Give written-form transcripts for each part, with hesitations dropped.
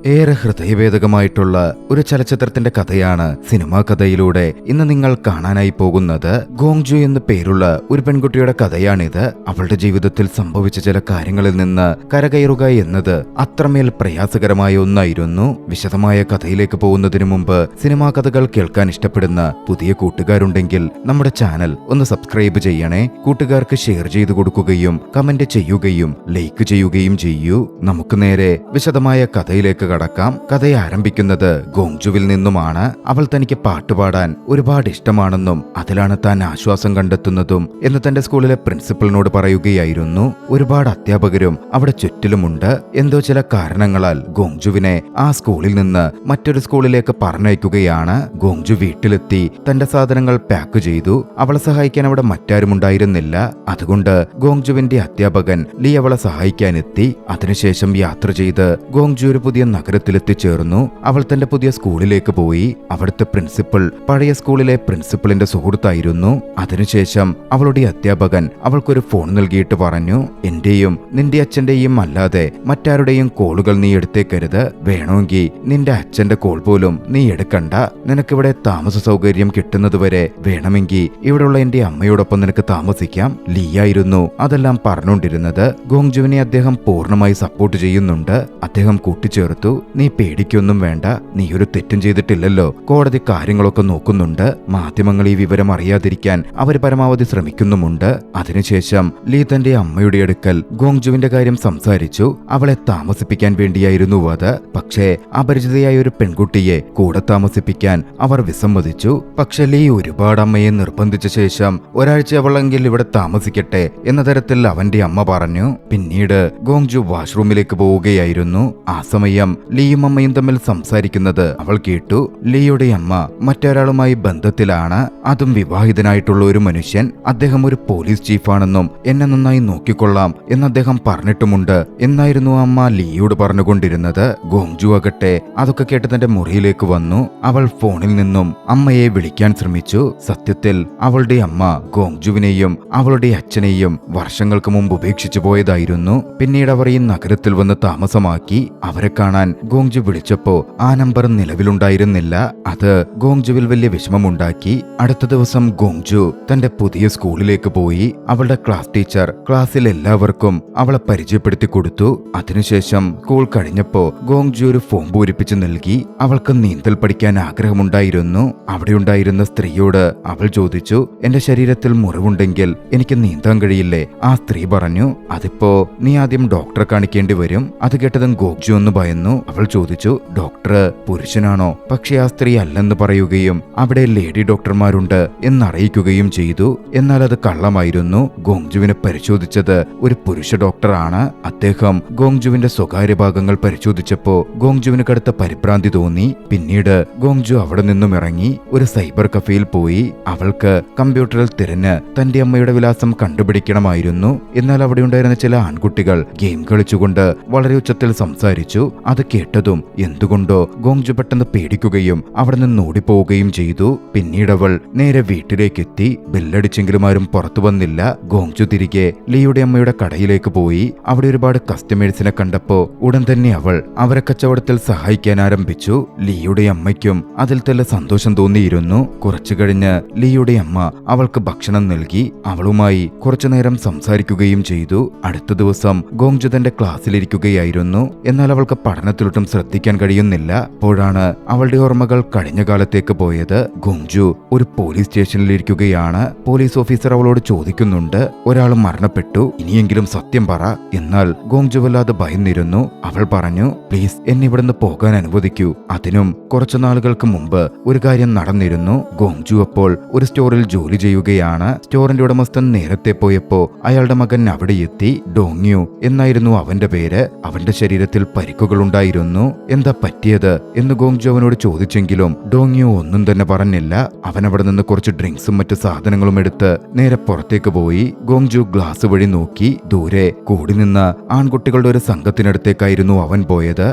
ഏറെ ഹൃദയഭേദകമായിട്ടുള്ള ഒരു ചലച്ചിത്രത്തിന്റെ കഥയാണ് സിനിമാ കഥയിലൂടെ ഇന്ന് നിങ്ങൾ കാണാനായി പോകുന്നത്. ഗോങ്ജു എന്ന് പേരുള്ള ഒരു പെൺകുട്ടിയുടെ കഥയാണിത്. അവളുടെ ജീവിതത്തിൽ സംഭവിച്ച ചില കാര്യങ്ങളിൽ നിന്ന് കരകയറുക എന്നത് അത്രമേൽ പ്രയാസകരമായ ഒന്നായിരുന്നു. വിശദമായ കഥയിലേക്ക് പോകുന്നതിനു മുമ്പ് സിനിമാ കഥകൾ കേൾക്കാൻ ഇഷ്ടപ്പെടുന്ന പുതിയ കൂട്ടുകാരുണ്ടെങ്കിൽ നമ്മുടെ ചാനൽ ഒന്ന് സബ്സ്ക്രൈബ് ചെയ്യണേ. കൂട്ടുകാർക്ക് ഷെയർ ചെയ്തു കൊടുക്കുകയും കമന്റ് ചെയ്യുകയും ലൈക്ക് ചെയ്യുകയും ചെയ്യൂ. നമുക്ക് നേരെ വിശദമായ കഥയിലേക്ക് കടക്കാം. കഥ ആരംഭിക്കുന്നത് ഗോങ്ജുവിൽ നിന്നുമാണ്. അവൾ തനിക്ക് പാട്ടുപാടാൻ ഒരുപാട് ഇഷ്ടമാണെന്നും അതിലാണ് താൻ ആശ്വാസം കണ്ടെത്തുന്നതും എന്ന് തന്റെ സ്കൂളിലെ പ്രിൻസിപ്പലിനോട് പറയുകയായിരുന്നു. ഒരുപാട് അധ്യാപകരും അവിടെ ചുറ്റിലുമുണ്ട്. എന്തോ ചില കാരണങ്ങളാൽ ഗോങ്ജുവിനെ ആ സ്കൂളിൽ നിന്ന് മറ്റൊരു സ്കൂളിലേക്ക് പറഞ്ഞയക്കുകയാണ്. ഗോങ്ജു വീട്ടിലെത്തി തന്റെ സാധനങ്ങൾ പാക്ക് ചെയ്തു. അവളെ സഹായിക്കാൻ അവിടെ മറ്റാരും ഉണ്ടായിരുന്നില്ല. അതുകൊണ്ട് ഗോങ്ജുവിന്റെ അധ്യാപകൻ ലീ അവളെ സഹായിക്കാനെത്തി. അതിനുശേഷം യാത്ര ചെയ്ത് ഗോങ്ജു ഒരു പുതിയ നഗരത്തിലെത്തിച്ചേർന്നു. അവൾ തന്റെ പുതിയ സ്കൂളിലേക്ക് പോയി. അവിടുത്തെ പ്രിൻസിപ്പൽ പഴയ സ്കൂളിലെ പ്രിൻസിപ്പലിന്റെ സുഹൃത്തായിരുന്നു. അതിനുശേഷം അവളുടെ അധ്യാപകൻ അവൾക്കൊരു ഫോൺ നൽകിയിട്ട് പറഞ്ഞു, എന്റെയും നിന്റെ അച്ഛന്റെയും അല്ലാതെ മറ്റാരുടെയും കോളുകൾ നീ എടുത്തേക്കരുത്. വേണമെങ്കിൽ നിന്റെ അച്ഛന്റെ കോൾ പോലും നീ എടുക്കണ്ട. നിനക്കിവിടെ താമസ സൗകര്യം കിട്ടുന്നതുവരെ വേണമെങ്കിൽ ഇവിടെയുള്ള എന്റെ അമ്മയോടൊപ്പം നിനക്ക് താമസിക്കാം. ലീയായിരുന്നു അതെല്ലാം പറഞ്ഞുകൊണ്ടിരുന്നത്. ഗോങ്ജുവിനെ അദ്ദേഹം പൂർണ്ണമായി സപ്പോർട്ട് ചെയ്യുന്നുണ്ട്. അദ്ദേഹം കൂട്ടിച്ചേർത്തു, നീ പേടിക്കൊന്നും വേണ്ട. നീ ഒരു തെറ്റും ചെയ്തിട്ടില്ലല്ലോ. കോടതി കാര്യങ്ങളൊക്കെ നോക്കുന്നുണ്ട്. മാധ്യമങ്ങൾ ഈ വിവരം അറിയാതിരിക്കാൻ അവർ പരമാവധി ശ്രമിക്കുന്നുമുണ്ട്. അതിനുശേഷം ലീ തന്റെ അമ്മയുടെ അടുക്കൽ ഗോങ്ജുവിന്റെ കാര്യം സംസാരിച്ചു. അവളെ താമസിപ്പിക്കാൻ വേണ്ടിയായിരുന്നു അത്. പക്ഷേ അപരിചിതയായ ഒരു പെൺകുട്ടിയെ കൂടെ താമസിപ്പിക്കാൻ അവർ വിസമ്മതിച്ചു. പക്ഷെ ലീ ഒരുപാട് അമ്മയെ നിർബന്ധിച്ച ശേഷം ഒരാഴ്ച അവളെങ്കിൽ ഇവിടെ താമസിക്കട്ടെ എന്ന തരത്തിൽ അവന്റെ അമ്മ പറഞ്ഞു. പിന്നീട് ഗോങ്ജു വാഷ്റൂമിലേക്ക് പോവുകയായിരുന്നു. ആ സമയം ലീയും അമ്മയും തമ്മിൽ സംസാരിക്കുന്നത് അവൾ കേട്ടു. ലീയുടെ അമ്മ മറ്റൊരാളുമായി ബന്ധത്തിലാണ്, അതും വിവാഹിതനായിട്ടുള്ള ഒരു മനുഷ്യൻ. അദ്ദേഹം ഒരു പോലീസ് ചീഫാണെന്നും എന്നെ നന്നായി നോക്കിക്കൊള്ളാം എന്ന് അദ്ദേഹം പറഞ്ഞിട്ടുമുണ്ട് എന്നായിരുന്നു അമ്മ ലീയോട് പറഞ്ഞുകൊണ്ടിരുന്നത്. ഗോങ്ജു ആകട്ടെ അതൊക്കെ കേട്ട് തന്റെ മുറിയിലേക്ക് വന്നു. അവൾ ഫോണിൽ നിന്നും അമ്മയെ വിളിക്കാൻ ശ്രമിച്ചു. സത്യത്തിൽ അവളുടെ അമ്മ ഗോങ്ജുവിനെയും അവളുടെ അച്ഛനെയും വർഷങ്ങൾക്ക് മുമ്പ് ഉപേക്ഷിച്ചു പോയതായിരുന്നു. പിന്നീട് അവർ ഈ നഗരത്തിൽ വന്ന് താമസമാക്കി. അവരെ കാണാൻ ഗോങ്ജു വിളിച്ചപ്പോ ആ നമ്പർ നിലവിലുണ്ടായിരുന്നില്ല. അത് ഗോങ്ജുവിൽ വലിയ വിഷമമുണ്ടാക്കി. അടുത്ത ദിവസം ഗോങ്ജു തന്റെ പുതിയ സ്കൂളിലേക്ക് പോയി. അവളുടെ ക്ലാസ് ടീച്ചർ ക്ലാസ്സിൽ എല്ലാവർക്കും അവളെ പരിചയപ്പെടുത്തി കൊടുത്തു. അതിനുശേഷം സ്കൂൾ കഴിഞ്ഞപ്പോ ഗോങ്ജു ഒരു ഫോം പൂരിപ്പിച്ച് നൽകി. അവൾക്ക് നീന്തൽ പഠിക്കാൻ ആഗ്രഹമുണ്ടായിരുന്നു. അവിടെയുണ്ടായിരുന്ന സ്ത്രീയോട് അവൾ ചോദിച്ചു, എന്റെ ശരീരത്തിൽ മുറിവുണ്ടെങ്കിൽ എനിക്ക് നീന്താൻ കഴിയില്ലേ? ആ സ്ത്രീ പറഞ്ഞു, അതിപ്പോ നീ ആദ്യം ഡോക്ടറെ കാണിക്കേണ്ടി വരും. അത് കേട്ടതും ഗോങ്ജു ഒന്ന് ഭയന്നു. അവൾ ചോദിച്ചു, ഡോക്ടർ പുരുഷനാണോ? പക്ഷെ ആ സ്ത്രീ അല്ലെന്ന് പറയുകയും അവിടെ ലേഡി ഡോക്ടർമാരുണ്ട് എന്നറിയിക്കുകയും ചെയ്തു. എന്നാൽ അത് കള്ളമായിരുന്നു. ഗോങ്ജുവിനെ പരിശോധിച്ചത് ഒരു പുരുഷ ഡോക്ടറാണ്. അദ്ദേഹം ഗോങ്ജുവിന്റെ സ്വകാര്യ ഭാഗങ്ങൾ പരിശോധിച്ചപ്പോ ഗോങ്ജുവിന് കടുത്ത പരിഭ്രാന്തി തോന്നി. പിന്നീട് ഗോങ്ജു അവിടെ നിന്നും ഇറങ്ങി ഒരു സൈബർ കഫേയിൽ പോയി. അവൾക്ക് കമ്പ്യൂട്ടറിൽ തിരഞ്ഞ് തന്റെ അമ്മയുടെ വിലാസം കണ്ടുപിടിക്കണമായിരുന്നു. എന്നാൽ അവിടെ ഉണ്ടായിരുന്ന ചില ആൺകുട്ടികൾ ഗെയിം കളിച്ചുകൊണ്ട് വളരെ ഉച്ചത്തിൽ സംസാരിച്ചു. അത് കേട്ടതും എന്തുകൊണ്ടോ ഗോങ്ജു പെട്ടെന്ന് പേടിക്കുകയും അവിടെ നിന്ന് ഓടിപ്പോവുകയും ചെയ്തു. പിന്നീട് അവൾ നേരെ വീട്ടിലേക്കെത്തി. ബെല്ലടിച്ചെങ്കിലും ആരും പുറത്തു വന്നില്ല. ഗോങ്ജു തിരികെ ലീയുടെ അമ്മയുടെ കടയിലേക്ക് പോയി. അവിടെ ഒരുപാട് കസ്റ്റമേഴ്സിനെ കണ്ടപ്പോ ഉടൻ തന്നെ അവൾ അവരെ കച്ചവടത്തിൽ സഹായിക്കാൻ ആരംഭിച്ചു. ലീയുടെ അമ്മയ്ക്കും അതിൽ തന്നെ സന്തോഷം തോന്നിയിരുന്നു. കുറച്ചു കഴിഞ്ഞ് ലീയുടെ അമ്മ അവൾക്ക് ഭക്ഷണം നൽകി. അവളുമായി കുറച്ചുനേരം സംസാരിക്കുകയും ചെയ്തു. അടുത്ത ദിവസം ഗോങ്ജു തന്റെ ക്ലാസ്സിലിരിക്കുകയായിരുന്നു. എന്നാൽ അവൾക്ക് പഠനത്തിലൊട്ടും ശ്രദ്ധിക്കാൻ കഴിയുന്നില്ല. അപ്പോഴാണ് അവളുടെ ഓർമ്മകൾ കഴിഞ്ഞ കാലത്തേക്ക് പോയത്. ഗോങ്ജു ഒരു പോലീസ് സ്റ്റേഷനിലിരിക്കുകയാണ്. പോലീസ് ഓഫീസർ അവളോട് ചോദിക്കുന്നുണ്ട്, ഒരാൾ മരണപ്പെട്ടു, ഇനിയെങ്കിലും സത്യം പറ. എന്നാൽ ഗോങ്ജു വല്ലാതെ ഭയന്നിരുന്നു. അവൾ പറഞ്ഞു, പ്ലീസ് എന്നെ ഇവിടുന്ന് പോകാൻ അനുവദിക്കൂ. അതിനും കുറച്ചു നാളുകൾക്ക് മുമ്പ് ഒരു കാര്യം നടന്നിരുന്നു. ഗോങ്ജു അപ്പോൾ ഒരു സ്റ്റോറിൽ ജോലി ചെയ്യുകയാണ്. സ്റ്റോറിന്റെ ഉടമസ്ഥൻ നേരത്തെ പോയപ്പോ അയാളുടെ മകൻ അവിടെ എത്തി. ഡോങ്യു എന്നായിരുന്നു അവന്റെ പേര്. അവന്റെ ശരീരത്തിൽ പരിക്കുകൾ ഉണ്ടായിരുന്നു. എന്താ പറ്റിയത് എന്ന് ഗോങ്ജു അവനോട് ചോദിച്ചെങ്കിലും ഡോങ്യു ഒന്നും തന്നെ പറഞ്ഞില്ല. അവൻ അവിടെ നിന്ന് കുറച്ച് ഡ്രിങ്ക്സും മറ്റു സാധനങ്ങളും എടുത്ത് നേരെ പുറത്തേക്ക് പോയി. ഗോങ്ജു ഗ്ലാസ് വഴി നോക്കി. ദൂരെ കൂടി നിന്ന ആൺകുട്ടികളുടെ ഒരു സംഘത്തിനടുത്തേക്കായിരുന്നു അവൻ പോയത്.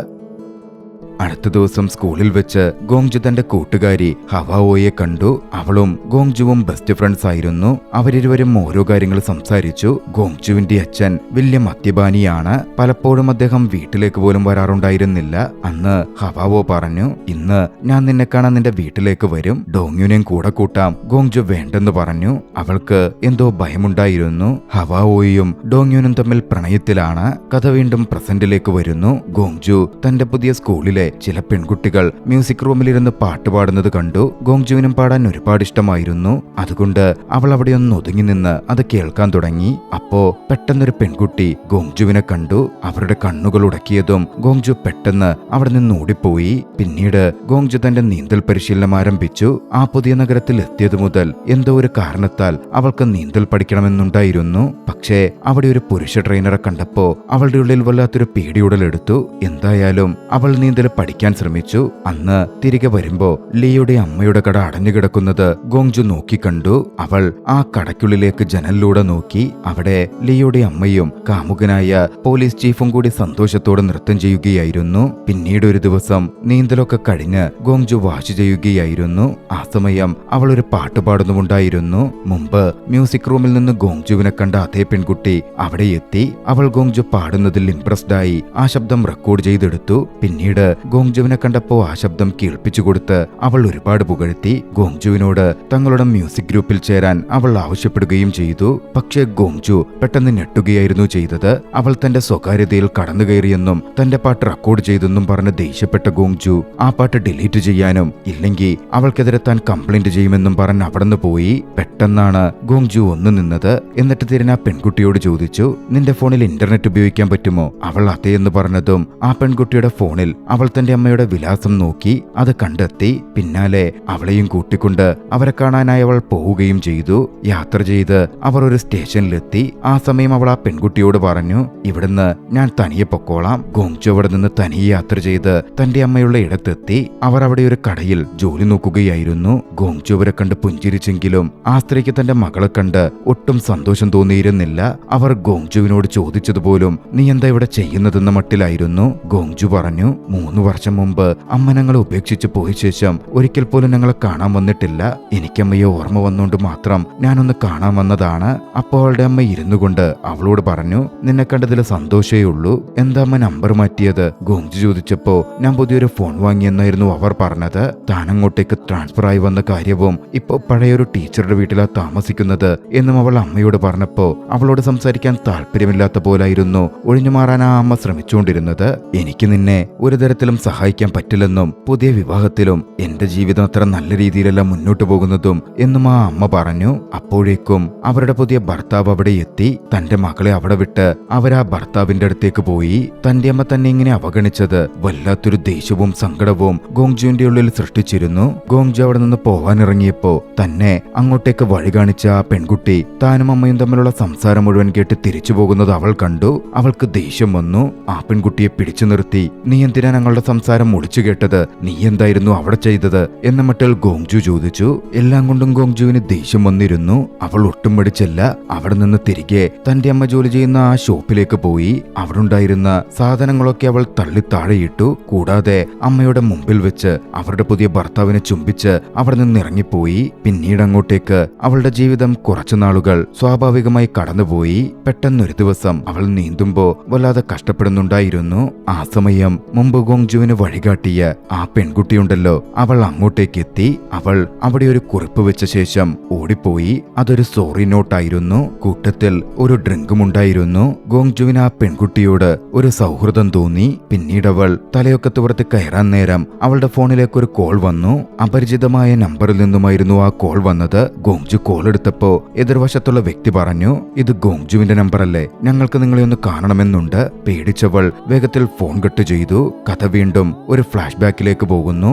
അടുത്ത ദിവസം സ്കൂളിൽ വെച്ച് ഗോങ്ജു തന്റെ കൂട്ടുകാരി ഹവാവോയെ കണ്ടു. അവളും ഗോങ്ജുവും ബെസ്റ്റ് ഫ്രണ്ട്സ് ആയിരുന്നു. അവരിരുവരും ഓരോ കാര്യങ്ങൾ സംസാരിച്ചു. ഗോങ്ജുവിന്റെ അച്ഛൻ വലിയ മദ്യപാനിയാണ്. പലപ്പോഴും അദ്ദേഹം വീട്ടിലേക്ക് പോലും വരാറുണ്ടായിരുന്നില്ല. അന്ന് ഹവാവോ പറഞ്ഞു, ഇന്ന് ഞാൻ നിന്നെ കാണാൻ നിന്റെ വീട്ടിലേക്ക് വരും, ഡോങ്യുനെയും കൂടെ കൂട്ടാം. ഗോങ്ജു വേണ്ടെന്ന് പറഞ്ഞു. അവൾക്ക് എന്തോ ഭയമുണ്ടായിരുന്നു. ഹവാവോയും ഡോങ്യുനും തമ്മിൽ പ്രണയത്തിലാണ്. കഥ വീണ്ടും പ്രസന്റിലേക്ക് വരുന്നു. ഗോങ്ജു തന്റെ പുതിയ സ്കൂളിലെ ചില പെൺകുട്ടികൾ മ്യൂസിക് റൂമിലിരുന്ന് പാട്ട് പാടുന്നത് കണ്ടു. ഗോങ്ജുവിനും പാടാൻ ഒരുപാട് ഇഷ്ടമായിരുന്നു. അതുകൊണ്ട് അവൾ അവിടെ ഒന്ന് ഒതുങ്ങി നിന്ന് അത് കേൾക്കാൻ തുടങ്ങി. അപ്പോ പെട്ടെന്നൊരു പെൺകുട്ടി ഗോങ്ജുവിനെ കണ്ടു. അവരുടെ കണ്ണുകൾ ഉടക്കിയതും ഗോങ്ജു പെട്ടെന്ന് അവിടെ നിന്ന് ഓടിപ്പോയി. പിന്നീട് ഗോങ്ജു തന്റെ നീന്തൽ പരിശീലനം ആരംഭിച്ചു. ആ പുതിയ നഗരത്തിൽ എത്തിയതു മുതൽ എന്തോ ഒരു കാരണത്താൽ അവൾക്ക് നീന്തൽ പഠിക്കണമെന്നുണ്ടായിരുന്നു. പക്ഷേ അവിടെ ഒരു പുരുഷ ട്രെയിനറെ കണ്ടപ്പോ അവളുടെ ഉള്ളിൽ വല്ലാത്തൊരു പേടിയുടലെടുത്തു. എന്തായാലും അവൾ നീന്തൽ പഠിക്കാൻ ശ്രമിച്ചു. അന്ന് തിരികെ വരുമ്പോ ലിയുടെ അമ്മയുടെ കട അടഞ്ഞുകിടക്കുന്നത് ഗോങ്ജു നോക്കിക്കണ്ടു. അവൾ ആ കടയ്ക്കുള്ളിലേക്ക് ജനലിലൂടെ നോക്കി. അവിടെ ലിയുടെ അമ്മയും കാമുകനായ പോലീസ് ചീഫും കൂടി സന്തോഷത്തോടെ നൃത്തം ചെയ്യുകയായിരുന്നു. പിന്നീട് ഒരു ദിവസം നീന്തലൊക്കെ കഴിഞ്ഞ് ഗോങ്ജു വാശി ചെയ്യുകയായിരുന്നു. ആ സമയം അവൾ ഒരു പാട്ട് പാടുന്നുമുണ്ടായിരുന്നു. മുമ്പ് മ്യൂസിക് റൂമിൽ നിന്ന് ഗോങ്ജുവിനെ കണ്ട അതേ പെൺകുട്ടി അവിടെ എത്തി. അവൾ ഗോങ്ജു പാടുന്നതിൽ ഇംപ്രസ്ഡ് ആയി ആ ശബ്ദം റെക്കോർഡ് ചെയ്തെടുത്തു. പിന്നീട് ഗോങ്ജുവിനെ കണ്ടപ്പോ ആ ശബ്ദം കേൾപ്പിച്ചു കൊടുത്ത് അവൾ ഒരുപാട് പുകഴ്ത്തി. ഗോങ്ജുവിനോട് തങ്ങളുടെ മ്യൂസിക് ഗ്രൂപ്പിൽ ചേരാൻ അവൾ ആവശ്യപ്പെടുകയും ചെയ്തു. പക്ഷേ ഗോങ്ജു പെട്ടെന്ന് ഞെട്ടുകയായിരുന്നു ചെയ്തത്. അവൾ തന്റെ സ്വകാര്യതയിൽ കടന്നു കയറിയെന്നും തന്റെ പാട്ട് റെക്കോർഡ് ചെയ്തെന്നും പറഞ്ഞ് ദേഷ്യപ്പെട്ട ഗോങ്ജു ആ പാട്ട് ഡിലീറ്റ് ചെയ്യാനും ഇല്ലെങ്കിൽ അവൾക്കെതിരെ താൻ കംപ്ലൈന്റ് ചെയ്യുമെന്നും പറഞ്ഞ് അവിടുന്ന് പോയി. പെട്ടെന്നാണ് ഗോങ്ജു ഒന്ന് നിന്നത്. എന്നിട്ട് തിരിഞ്ഞ പെൺകുട്ടിയോട് ചോദിച്ചു, നിന്റെ ഫോണിൽ ഇന്റർനെറ്റ് ഉപയോഗിക്കാൻ പറ്റുമോ? അവൾ അതേയെന്ന് പറഞ്ഞതും ആ പെൺകുട്ടിയുടെ ഫോണിൽ അവൾ തന്റെ അമ്മയുടെ വിലാസം നോക്കി അത് കണ്ടെത്തി. പിന്നാലെ അവളെയും കൂട്ടിക്കൊണ്ട് അവരെ കാണാനായി അവൾ പോവുകയും ചെയ്തു. യാത്ര ചെയ്ത് അവർ ഒരു സ്റ്റേഷനിലെത്തി. ആ സമയം അവൾ ആ പെൺകുട്ടിയോട് പറഞ്ഞു, ഇവിടുന്ന് ഞാൻ തനിയെ പൊക്കോളാം. ഗോങ്ജു അവിടെ നിന്ന് തനിയെ യാത്ര ചെയ്ത് തന്റെ അമ്മയുള്ള ഇടത്തെത്തി. അവർ അവിടെ ഒരു കടയിൽ ജോലി നോക്കുകയായിരുന്നു. ഗോങ്ജു അവരെ കണ്ട് പുഞ്ചിരിച്ചെങ്കിലും ആ സ്ത്രീക്ക് തന്റെ മകളെ കണ്ട് ഒട്ടും സന്തോഷം തോന്നിയിരുന്നില്ല. അവർ ഗോങ്ജുവിനോട് ചോദിച്ചതുപോലും നീ എന്താ ഇവിടെ ചെയ്യുന്നതെന്ന മട്ടിലായിരുന്നു. ഗോങ്ജു പറഞ്ഞു, 3 വർഷം മുമ്പ് അമ്മ ഞങ്ങളെ ഉപേക്ഷിച്ച് പോയ ശേഷം ഒരിക്കൽ പോലും ഞങ്ങളെ കാണാൻ വന്നിട്ടില്ല. എനിക്കമ്മയെ ഓർമ്മ വന്നുകൊണ്ട് മാത്രം ഞാനൊന്ന് കാണാൻ വന്നതാണ്. അപ്പോൾ അവളുടെ അമ്മ ഇരുന്നു കൊണ്ട് അവളോട് പറഞ്ഞു, നിന്നെ കണ്ടതിൽ സന്തോഷേ ഉള്ളൂ. എന്താ അമ്മ നമ്പർ മാറ്റിയത്? ഗോങ്ജു ചോദിച്ചപ്പോ ഞാൻ പുതിയൊരു ഫോൺ വാങ്ങിയെന്നായിരുന്നു അവർ പറഞ്ഞത്. താൻ അങ്ങോട്ടേക്ക് ട്രാൻസ്ഫർ ആയി വന്ന കാര്യവും ഇപ്പോ പഴയൊരു ടീച്ചറുടെ വീട്ടിലാ താമസിക്കുന്നത് എന്നും അവൾ അമ്മയോട് പറഞ്ഞപ്പോ അവളോട് സംസാരിക്കാൻ താല്പര്യമില്ലാത്ത പോലായിരുന്നു ഒഴിഞ്ഞു മാറാൻ ആ അമ്മ ശ്രമിച്ചുകൊണ്ടിരുന്നത്. എനിക്ക് നിന്നെ ഒരു തരത്തിലും സഹായിക്കാൻ പറ്റില്ലെന്നും പുതിയ വിവാഹത്തിലും എന്റെ ജീവിതം അത്ര നല്ല രീതിയിലല്ല മുന്നോട്ടു പോകുന്നതും എന്നും ആ അമ്മ പറഞ്ഞു. അപ്പോഴേക്കും അവരുടെ പുതിയ ഭർത്താവ് അവിടെ എത്തി. തന്റെ മകളെ അവിടെ വിട്ട് അവരാ ഭർത്താവിന്റെ അടുത്തേക്ക് പോയി. തന്റെ അമ്മ തന്നെ ഇങ്ങനെ അവഗണിച്ചത് വല്ലാത്തൊരു ദേഷ്യവും സങ്കടവും ഗോങ്ജുവിന്റെ ഉള്ളിൽ സൃഷ്ടിച്ചിരുന്നു. ഗോങ്ജു അവിടെ നിന്ന് പോവാനിറങ്ങിയപ്പോ തന്നെ അങ്ങോട്ടേക്ക് വഴി കാണിച്ച ആ പെൺകുട്ടി താനും അമ്മയും തമ്മിലുള്ള സംസാരം മുഴുവൻ കേട്ട് തിരിച്ചു പോകുന്നത് അവൾ കണ്ടു. അവൾക്ക് ദേഷ്യം വന്നു. ആ പെൺകുട്ടിയെ പിടിച്ചു നിർത്തി, നീ എന്തിനാ ഞങ്ങളുടെ സംസാരം ഒളിച്ചു കേട്ടത്? നീ എന്തായിരുന്നു അവിടെ ചെയ്തത് എന്ന മട്ടിൽ ഗോങ്ജു ചോദിച്ചു. എല്ലാം കൊണ്ടും ഗോങ്ജുവിന് ദേഷ്യം വന്നിരുന്നു. അവൾ ഒട്ടും മടിച്ചല്ല. അവിടെ നിന്ന് തിരികെ തന്റെ അമ്മ ജോലി ചെയ്യുന്ന ആ ഷോപ്പിലേക്ക് പോയി. അവിടെ ഉണ്ടായിരുന്ന സാധനങ്ങളൊക്കെ അവൾ തള്ളി താഴെയിട്ടു. കൂടാതെ അമ്മയുടെ മുമ്പിൽ വെച്ച് അവരുടെ പുതിയ ഭർത്താവിനെ ചുംബിച്ച് അവിടെ നിന്ന് ഇറങ്ങിപ്പോയി. പിന്നീട് അങ്ങോട്ടേക്ക് അവളുടെ ജീവിതം കുറച്ചു നാളുകൾ സ്വാഭാവികമായി കടന്നുപോയി. പെട്ടെന്നൊരു ദിവസം അവൾ നീന്തുമ്പോ വല്ലാതെ കഷ്ടപ്പെടുന്നുണ്ടായിരുന്നു. ആ സമയം മുമ്പ് ഗോങ്ജുവിന് വഴികാട്ടിയ ആ പെൺകുട്ടിയുണ്ടല്ലോ, അവൾ അങ്ങോട്ടേക്ക് എത്തി. അവൾ അവിടെ ഒരു കുറിപ്പ് വെച്ച ശേഷം ഓടിപ്പോയി. അതൊരു സോറി നോട്ടായിരുന്നു. കൂട്ടത്തിൽ ഒരു ഡ്രിങ്കും ഉണ്ടായിരുന്നു. ഗോങ്ജുവിന് ആ പെൺകുട്ടിയോട് ഒരു സൗഹൃദം തോന്നി. പിന്നീട് അവൾ തലയൊക്കെ തുറത്ത് കയറാൻ നേരം അവളുടെ ഫോണിലേക്ക് ഒരു കോൾ വന്നു. അപരിചിതമായ നമ്പറിൽ നിന്നുമായിരുന്നു ആ കോൾ വന്നത്. ഗോങ്ജു കോൾ എടുത്തപ്പോ എതിർവശത്തുള്ള വ്യക്തി പറഞ്ഞു, ഇത് ഗോങ്ജുവിന്റെ നമ്പറല്ലേ, ഞങ്ങൾക്ക് നിങ്ങളെ ഒന്ന് കാണണമെന്നുണ്ട്. പേടിച്ചവൾ വേഗത്തിൽ ഫോൺ കട്ട് ചെയ്തു. കഥ വീണ്ടും ഒരു ഫ്ലാഷ് ബാക്കിലേക്ക് പോകുന്നു.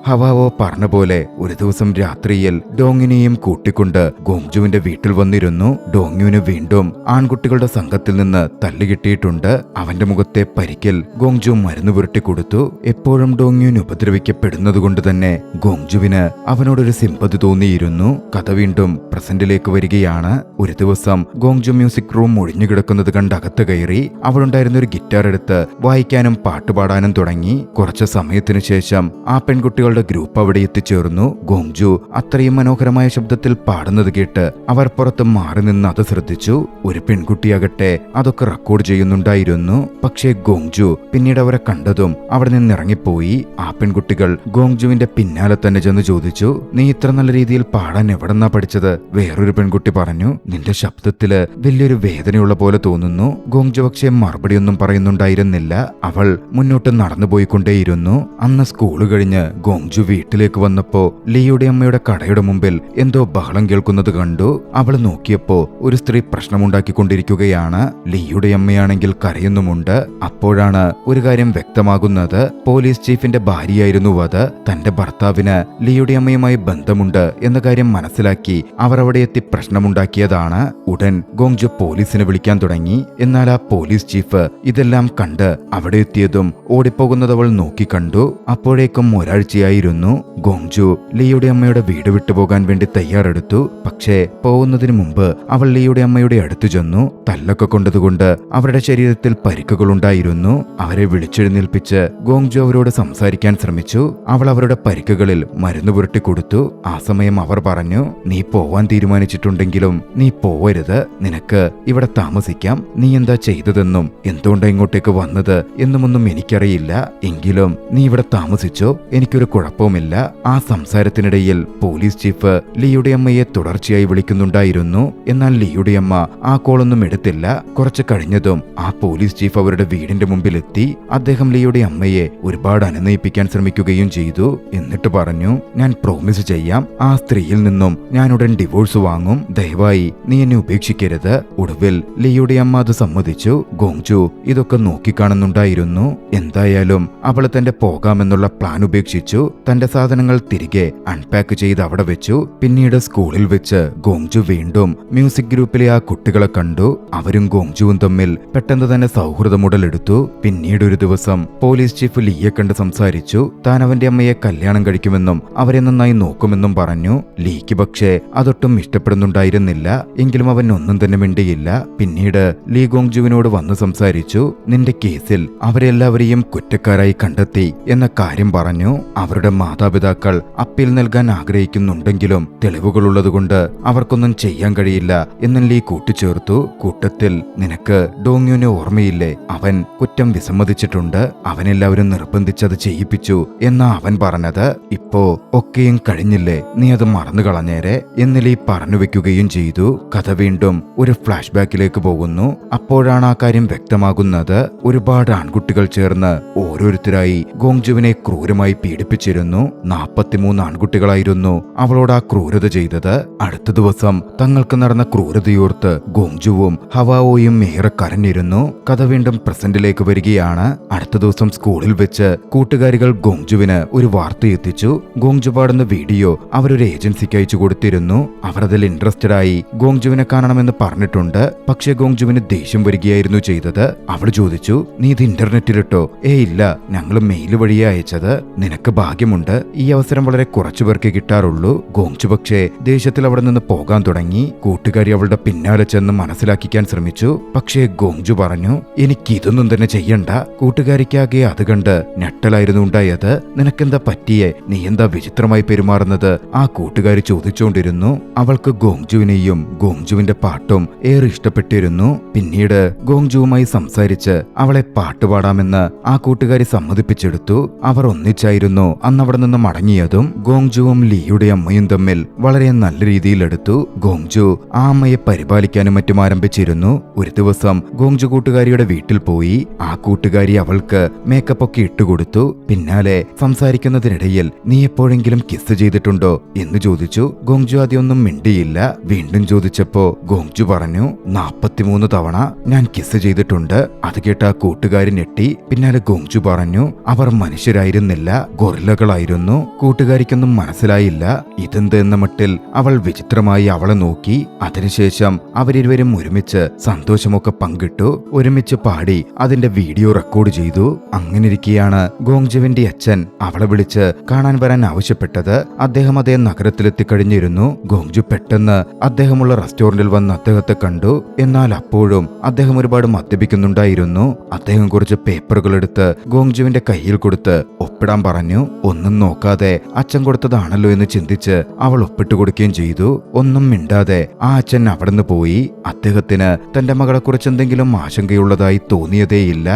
ഹവാവോ പറഞ്ഞ പോലെ ഒരു ദിവസം രാത്രിയിൽ ഡോങ്ങിനെയും കൂട്ടിക്കൊണ്ട് ഗോങ്ജുവിന്റെ വീട്ടിൽ വന്നിരുന്നു. ഡോങ്യുവിന് വീണ്ടും ആൺകുട്ടികളുടെ സംഘത്തിൽ നിന്ന് തല്ലുകിട്ടിയിട്ടുണ്ട്. അവന്റെ മുഖത്തെ പരിക്കിൽ ഗോങ്ജു മരുന്ന് പുരട്ടി കൊടുത്തു. എപ്പോഴും ഡോങ്യുവിന് ഉപദ്രവിക്കപ്പെടുന്നതുകൊണ്ട് തന്നെ ഗോങ്ജുവിന് അവനോടൊരു സിമ്പതി തോന്നിയിരുന്നു. കഥ വീണ്ടും പ്രസന്റിലേക്ക് വരികയാണ്. ഒരു ദിവസം ഗോങ്ജു മ്യൂസിക് റൂം ഒഴിഞ്ഞുകിടക്കുന്നത് കണ്ട് അകത്ത് കയറി അവളുണ്ടായിരുന്ന ഒരു ഗിറ്റാർ എടുത്ത് വായിക്കാനും പാട്ടുപാടാനും തുടങ്ങി. കുറച്ചു സമയത്തിനു ശേഷം ആ പെൺകുട്ടികളുടെ ഗ്രൂപ്പ് അവിടെ എത്തിച്ചേർന്നു. ഗോങ്ജു അത്രയും മനോഹരമായ ശബ്ദത്തിൽ പാടുന്നത് കേട്ട് അവർ പുറത്ത് മാറി നിന്ന് അത് ശ്രദ്ധിച്ചു. ഒരു പെൺകുട്ടിയാകട്ടെ അതൊക്കെ റെക്കോർഡ് ചെയ്യുന്നുണ്ടായിരുന്നു. പക്ഷേ ഗോങ്ജു പിന്നീട് അവരെ കണ്ടതും അവിടെ നിന്ന് ഇറങ്ങിപ്പോയി. ആ പെൺകുട്ടികൾ ഗോങ്ജുവിന്റെ പിന്നാലെ തന്നെ ചെന്ന് ചോദിച്ചു, നീ ഇത്ര നല്ല രീതിയിൽ പാടാൻ എവിടെന്നാ പഠിച്ചത്? വേറൊരു പെൺകുട്ടി പറഞ്ഞു, നിന്റെ ശബ്ദത്തില് വലിയൊരു വേദനയുള്ള പോലെ തോന്നുന്നു. ഗോങ്ജു പക്ഷേ മറുപടിയൊന്നും പറയുന്നുണ്ടായിരുന്നില്ല. അവൾ മുന്നോട്ട് നടന്നുപോയിക്കൊണ്ടേയിരുന്നു. അന്ന് സ്കൂള് കഴിഞ്ഞ് ഗോങ്ജു വീട്ടിലേക്ക് വന്നപ്പോ ലിയുടെ അമ്മയുടെ കടയുടെ മുമ്പിൽ എന്തോ ബഹളം കേൾക്കുന്നത് കണ്ടു. അവൾ നോക്കിയപ്പോ ഒരു സ്ത്രീ പ്രശ്നമുണ്ടാക്കിക്കൊണ്ടിരിക്കുകയാണ്. ലിയുടെ അമ്മയാണെങ്കിൽ കരയുന്നുമുണ്ട്. അപ്പോഴാണ് ഒരു കാര്യം വ്യക്തമാകുന്നത്. പോലീസ് ചീഫിന്റെ ഭാര്യയായിരുന്നു അത്. തന്റെ ഭർത്താവിന് ലിയുടെ അമ്മയുമായി ബന്ധമുണ്ട് എന്ന കാര്യം മനസ്സിലാക്കി അവർ അവിടെ എത്തി പ്രശ്നമുണ്ടാക്കിയതാണ്. ഉടൻ ഗോങ്ജു പോലീസിനെ വിളിക്കാൻ തുടങ്ങി. എന്നാൽ ആ പോലീസ് ചീഫ് ഇതെല്ലാം കണ്ട് അവിടെ എത്തിയതും ഓടിപ്പോകുന്നത് അവൾ നോക്കിക്കണ്ടു. അപ്പോഴേക്കും ഒരാഴ്ചയായിരുന്നു. ഗോങ്ജു ലിയുടെ അമ്മയുടെ വീട് വിട്ടുപോകാൻ വേണ്ടി തയ്യാറെടുത്തു. പക്ഷേ പോകുന്നതിന് മുമ്പ് അവൾ ലിയുടെ അമ്മയുടെ അടുത്തു ചെന്നു. തല്ലൊക്കെ കൊണ്ടതുകൊണ്ട് അവരുടെ ശരീരത്തിൽ പരിക്കുകളുണ്ടായിരുന്നു. അവരെ വിളിച്ചെഴുന്നേൽപ്പിച്ച് ഗോങ്ജു അവരോട് സംസാരിക്കാൻ ശ്രമിച്ചു. അവൾ അവരുടെ പരിക്കുകളിൽ മരുന്ന് പുരട്ടി കൊടുത്തു. ആ സമയം അവർ പറഞ്ഞു, നീ പോവാൻ തീരുമാനിച്ചിട്ടുണ്ടെങ്കിലും നീ പോവരുത്. നിനക്ക് ഇവിടെ താമസിക്കാം. നീ എന്താ ചെയ്തതെന്നും എന്തുകൊണ്ടാ ഇങ്ങോട്ടേക്ക് വന്നത് എന്നുമൊന്നും എനിക്കറിയില്ല. എങ്കിലും നീ ഇവിടെ താമസിച്ചോ, എനിക്കൊരു കുഴപ്പവുമില്ല. ആ സംസാരത്തിനിടയിൽ പോലീസ് ചീഫ് ലിയുടെ അമ്മയെ തുടർച്ചയായി വിളിക്കുന്നുണ്ടായിരുന്നു. എന്നാൽ ലിയുടെ അമ്മ ആ കോളൊന്നും എടുത്തില്ല. കുറച്ച് കഴിഞ്ഞതും ആ പോലീസ് ചീഫ് അവരുടെ വീടിന്റെ മുമ്പിലെത്തി. അദ്ദേഹം ലിയുടെ അമ്മയെ ഒരുപാട് അനുനയിപ്പിക്കാൻ ശ്രമിക്കുകയും ചെയ്തു. എന്നിട്ട് പറഞ്ഞു, ഞാൻ പ്രോമിസ് ചെയ്യാം, ആ സ്ത്രീയിൽ നിന്നും ഞാൻ ഉടൻ ഡിവോഴ്സ് വാങ്ങും. ദയവായി നീ എന്നെ ഉപേക്ഷിക്കരുത്. ഒടുവിൽ ലിയുടെ അമ്മ അത് സമ്മതിച്ചു. ഗോങ്ജു ഇതൊക്കെ നോക്കിക്കാണുന്നുണ്ടായിരുന്നു. എന്തായാലും അവൾ തന്റെ പോകാമെന്നുള്ള പ്ലാൻ ഉപേക്ഷിച്ചു. തന്റെ സാധനങ്ങൾ തിരികെ അൺപാക്ക് ചെയ്ത് അവിടെ വെച്ചു. പിന്നീട് സ്കൂളിൽ വെച്ച് ഗോങ്ജു വീണ്ടും മ്യൂസിക് ഗ്രൂപ്പിലെ ആ കുട്ടികളെ കണ്ടു. അവരും ഗോങ്ജുവും തമ്മിൽ പെട്ടെന്ന് തന്നെ സൗഹൃദം ഉടലെടുത്തു. പിന്നീട് ഒരു ദിവസം പോലീസ് ചീഫ് ലിയെ കണ്ട് സംസാരിച്ചു. താൻ അവന്റെ അമ്മയെ കല്യാണം കഴിക്കുമെന്നും അവരെ നന്നായി നോക്കുമെന്നും പറഞ്ഞു. ലീക്ക് പക്ഷേ അതൊട്ടും ഇഷ്ടപ്പെടുന്നുണ്ടായിരുന്നില്ല. എങ്കിലും അവൻ ഒന്നും തന്നെ മിണ്ടിയില്ല. പിന്നീട് ലീ ഗോങ്ജുവിനോട് വന്ന് സംസാരിച്ചു. നിന്റെ കേസിൽ അവരെല്ലാവരെയും കുറ്റക്കാരായി കണ്ടെത്തി എന്ന കാര്യം പറഞ്ഞു. അവരുടെ മാതാപിതാക്കൾ അപ്പീൽ നൽകാൻ ആഗ്രഹിക്കുന്നുണ്ടെങ്കിലും തെളിവുകളുള്ളതുകൊണ്ട് അവർക്കൊന്നും ചെയ്യാൻ കഴിയില്ല എന്ന് ലീ കൂട്ടിച്ചേർത്തു. കൂട്ടത്തിൽ നിനക്ക് ഡോങ്യുവിനെ ഓർമ്മയില്ലേ? അവൻ കുറ്റം വിസമ്മതിച്ചിട്ടുണ്ട്. അവനെല്ലാവരും നിർബന്ധിച്ചത് ചെയ്യിപ്പിച്ചു എന്നാ അവൻ പറഞ്ഞത്. ഇപ്പോ ഒക്കെയും കഴിഞ്ഞില്ലേ, നീ അത് മറന്നു കളഞ്ഞേരെ എന്ന് ലീ പറഞ്ഞു വെക്കുകയും ചെയ്തു. കഥ വീണ്ടും ഒരു ഫ്ലാഷ് ബാക്കിലേക്ക് പോകുന്നു. അപ്പോഴാണ് ആ കാര്യം വ്യക്തമാകുന്നത്. ഒരുപാട് ആൺകുട്ടികൾ ചേർന്ന് ഓരോരുത്തരായി ഗോങ്ജുവിനെ ക്രൂരമായി പീഡിപ്പിച്ചിരുന്നു. 43 ആൺകുട്ടികളായിരുന്നു അവളോട് ആ ക്രൂരത ചെയ്തത്. അടുത്ത ദിവസം തങ്ങൾക്ക് നടന്ന ക്രൂരതയോർത്ത് ഗോങ്ജുവും ഹവാവോയും ഏറെ കരഞ്ഞിരുന്നു. കഥ വീണ്ടും പ്രസന്റിലേക്ക് വരികയാണ്. അടുത്ത ദിവസം സ്കൂളിൽ വെച്ച് കൂട്ടുകാരികൾ ഗോങ്ജുവിന് ഒരു വാർത്ത എത്തിച്ചു. ഗോങ്ജു പാടുന്ന വീഡിയോ അവരൊരു ഏജൻസിക്ക് അയച്ചു കൊടുത്തിരുന്നു. അവർ അതിൽ ഇൻട്രസ്റ്റഡ് ആയി ഗോങ്ജുവിനെ കാണണമെന്ന് പറഞ്ഞിട്ടുണ്ട്. പക്ഷേ ഗോങ്ജുവിന് ദേഷ്യം വരികയായിരുന്നു ചെയ്തത്. അവൾ ചോദിച്ചു, നീ ഇത് ഇന്റർനെറ്റിലിട്ടോ? ഇല്ല, ഞങ്ങൾ മെയിൽ വഴിയെ അയച്ചത്. നിനക്ക് ഭാഗ്യമുണ്ട്, ഈ അവസരം വളരെ കുറച്ചുപേർക്ക് കിട്ടാറുള്ളൂ. ഗോങ്ജു പക്ഷേ ദേഷ്യത്തിൽ അവിടെ നിന്ന് പോകാൻ തുടങ്ങി. കൂട്ടുകാരി അവളുടെ പിന്നാലെ ചെന്ന് മനസ്സിലാക്കിക്കാൻ ശ്രമിച്ചു. പക്ഷേ ഗോങ്ജു പറഞ്ഞു, എനിക്കിതൊന്നും തന്നെ ചെയ്യണ്ട. കൂട്ടുകാരിക്കാകെ അത് കണ്ട് ഞെട്ടലായിരുന്നു ഉണ്ടായത്. നിനക്കെന്താ പറ്റിയേ? നീ എന്താ വിചിത്രമായി പെരുമാറുന്നത്? ആ കൂട്ടുകാരി ചോദിച്ചുകൊണ്ടിരുന്നു. അവൾക്ക് ഗോങ്ജുവിനെയും ഗോങ്ജുവിന്റെ പാട്ടും ഏറെ ഇഷ്ടപ്പെട്ടിരുന്നു. പിന്നീട് ഗോങ്ജുവുമായി സംസാരിച്ച് അവളെ പാട്ടുപാടാമെന്ന് ആ കൂട്ടുകാരി സമ്മതിപ്പിച്ചെടുത്തു. അവർ ഒന്നിച്ചായിരുന്നു അന്നവിടെ നിന്ന് മടങ്ങിയതും. ഗോങ്ജുവും ലിയുടെ അമ്മയും തമ്മിൽ വളരെ നല്ല രീതിയിലെടുത്തു. ഗോങ്ജു ആ അമ്മയെ പരിപാലിക്കാനും മറ്റും ആരംഭിച്ചിരുന്നു. ഒരു ദിവസം ഗോങ്ജു കൂട്ടുകാരിയുടെ വീട്ടിൽ പോയി. ആ കൂട്ടുകാരി അവൾക്ക് മേക്കപ്പ് ഒക്കെ ഇട്ടുകൊടുത്തു. പിന്നാലെ സംസാരിക്കുന്നതിനിടയിൽ നീ എപ്പോഴെങ്കിലും കിസ് ചെയ്തിട്ടുണ്ടോ എന്ന് ചോദിച്ചു. ഗോങ്ജു ആദ്യമൊന്നും മിണ്ടിയില്ല. വീണ്ടും ചോദിച്ചപ്പോ ഗോങ്ജു പറഞ്ഞു, 43 തവണ ഞാൻ കിസ് ചെയ്തിട്ടുണ്ട്. അത് കേട്ട ആ കൂട്ടുകാരി ഞെട്ടി. പിന്നാലെ ഗോങ്ജു പറഞ്ഞു, അവർ മനുഷ്യരായിരുന്നില്ല, ഗൊറില്ല ചിന്തകളായിരുന്നു. കൂട്ടുകാരിക്കൊന്നും മനസ്സിലായില്ല. ഇതെന്ത് എന്ന മട്ടിൽ അവൾ വിചിത്രമായി അവളെ നോക്കി. അതിനുശേഷം അവരിരുവരും ഒരുമിച്ച് സന്തോഷമൊക്കെ പങ്കിട്ടു. ഒരുമിച്ച് പാടി അതിന്റെ വീഡിയോ റെക്കോർഡ് ചെയ്തു. അങ്ങനിരിക്കെയാണ് ഗോങ്ജുവിന്റെ അച്ഛൻ അവളെ വിളിച്ച് കാണാൻ വരാൻ ആവശ്യപ്പെട്ടത്. അദ്ദേഹം അതേ നഗരത്തിലെത്തിക്കഴിഞ്ഞിരുന്നു. ഗോങ്ജു പെട്ടെന്ന് അദ്ദേഹമുള്ള റെസ്റ്റോറന്റിൽ വന്ന് അദ്ദേഹത്തെ കണ്ടു. എന്നാൽ അപ്പോഴും അദ്ദേഹം ഒരുപാട് മദ്യപിക്കുന്നുണ്ടായിരുന്നു. അദ്ദേഹം കുറച്ച് പേപ്പറുകൾ എടുത്ത് ഗോങ്ജുവിന്റെ കയ്യിൽ കൊടുത്ത് ഒപ്പിടാൻ പറഞ്ഞു. ഒന്നും നോക്കാതെ അച്ഛൻ കൊടുത്തതാണല്ലോ എന്ന് ചിന്തിച്ച് അവൾ ഒപ്പിട്ട് കൊടുക്കുകയും ചെയ്തു. ഒന്നും മിണ്ടാതെ ആ അച്ഛൻ അവിടുന്ന് പോയി. അദ്ദേഹത്തിന് തന്റെ മകളെക്കുറിച്ച് എന്തെങ്കിലും ആശങ്കയുള്ളതായി തോന്നിയതേയില്ല.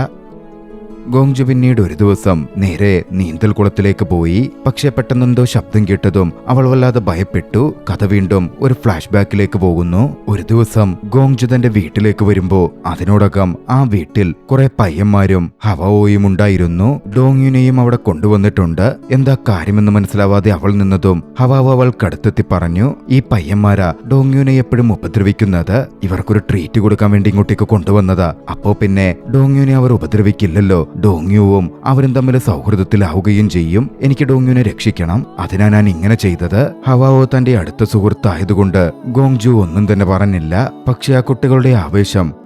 ഗോങ്ജു പിന്നീട് ഒരു ദിവസം നേരെ നീന്തൽ കുളത്തിലേക്ക് പോയി. പക്ഷെ പെട്ടെന്നെന്തോ ശബ്ദം കേട്ടതും അവൾ വല്ലാതെ ഭയപ്പെട്ടു. കഥ വീണ്ടും ഒരു ഫ്ലാഷ് ബാക്കിലേക്ക് പോകുന്നു. ഒരു ദിവസം ഗോങ്ജു തന്റെ വീട്ടിലേക്ക് വരുമ്പോ അതിനോടകം ആ വീട്ടിൽ കുറെ പയ്യന്മാരും ഹവാവോയും ഉണ്ടായിരുന്നു. ഡോങ്യുനെയും അവിടെ കൊണ്ടുവന്നിട്ടുണ്ട്. എന്താ കാര്യമെന്ന് മനസ്സിലാവാതെ അവൾ നിന്നതും ഹവാവോ അവൾക്കടുത്തെത്തി പറഞ്ഞു, ഈ പയ്യന്മാരാ ഡോങ്യുനെ എപ്പോഴും ഉപദ്രവിക്കുന്നത്. ഇവർക്കൊരു ട്രീറ്റ് കൊടുക്കാൻ വേണ്ടി ഇങ്ങോട്ടേക്ക് കൊണ്ടുവന്നതാ. അപ്പോ പിന്നെ ഡോങ്യുനെ അവർ ഉപദ്രവിക്കില്ലല്ലോ. ഡോങ്യുവും അവരും തമ്മിൽ സൗഹൃദത്തിലാവുകയും ചെയ്യും. എനിക്ക് ഡോങ്യുനെ രക്ഷിക്കണം. അതിനാ ഞാൻ ഇങ്ങനെ ചെയ്തത്. ഹവാവോ തന്റെ അടുത്ത സുഹൃത്തായതുകൊണ്ട് ഗോങ്ജു ഒന്നും തന്നെ പറഞ്ഞില്ല. പക്ഷെ ആ കുട്ടികളുടെ